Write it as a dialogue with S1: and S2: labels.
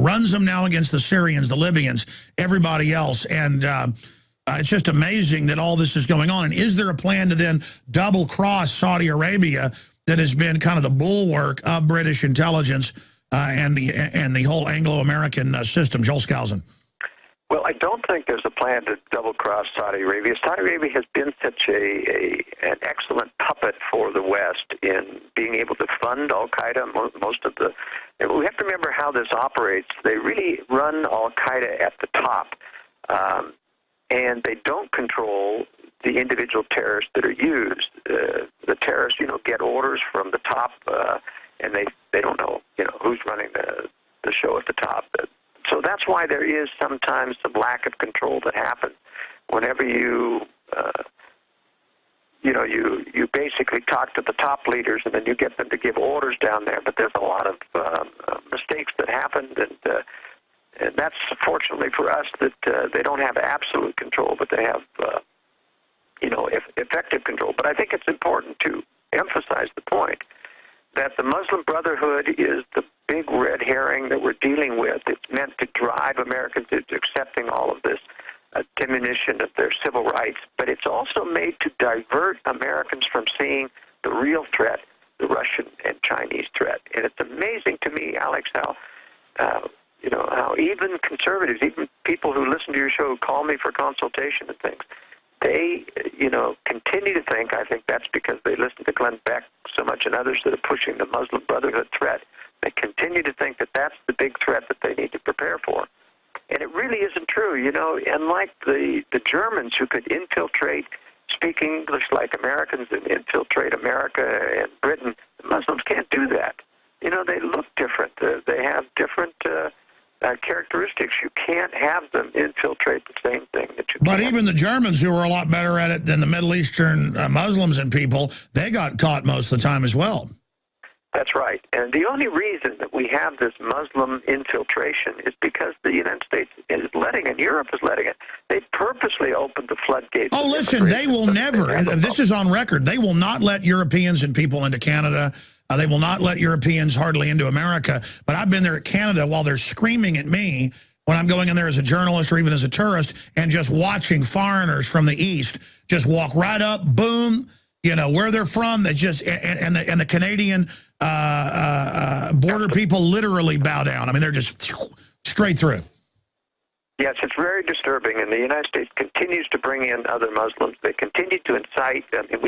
S1: runs them now against the Syrians, the Libyans, everybody else. And it's just amazing that all this is going on. And is there a plan to then double-cross Saudi Arabia that has been kind of the bulwark of British intelligence and the whole Anglo-American system? Joel Skousen.
S2: Well, I don't think there's a plan to double-cross Saudi Arabia. Saudi Arabia has been such an excellent puppet for the West in being able to fund al-Qaeda. Most of the, and we have to remember how this operates. They really run al-Qaeda at the top, and they don't control the individual terrorists that are used. The terrorists, get orders from the top, and they don't know, who's running the show at the top. So that's why there is sometimes some lack of control that happens whenever you basically talk to the top leaders and then you get them to give orders down there. But there's a lot of mistakes that happened, and that's fortunately for us that they don't have absolute control, but they have effective control. But I think it's important to emphasize the point that the Muslim Brotherhood is the big red herring that we're dealing with. It's meant to drive Americans into accepting all of this diminution of their civil rights, but it's also made to divert Americans from seeing the real threat, the Russian and Chinese threat. And it's amazing to me, Alex, how even conservatives, even people who listen to your show, who call me for consultation and things, they, continue to think, I think that's because they listen to Glenn Beck so much and others that are pushing the Muslim Brotherhood threat. They continue to think that that's the big threat that they need to prepare for. And it really isn't true. Unlike the Germans who could infiltrate, speak English like Americans, and infiltrate America and Britain, the Muslims can't do that. They look different. They have different characteristics. You can't have them infiltrate the same thing that you
S1: But
S2: can.
S1: even the Germans, who were a lot better at it than the Middle Eastern Muslims and people, they got caught most of the time as well.
S2: That's right. And the only reason that we have this Muslim infiltration is because the United States is letting it, Europe is letting it. They purposely opened the floodgates.
S1: Oh, listen, they will never, this is on record, they will not let Europeans and people into Canada. They will not let Europeans hardly into America. But I've been there at Canada while they're screaming at me when I'm going in there as a journalist or even as a tourist and just watching foreigners from the East just walk right up, boom, where they're from. They just, and the Canadian border people literally bow down. I mean, they're just straight through.
S2: Yes, it's very disturbing. And the United States continues to bring in other Muslims. They continue to incite.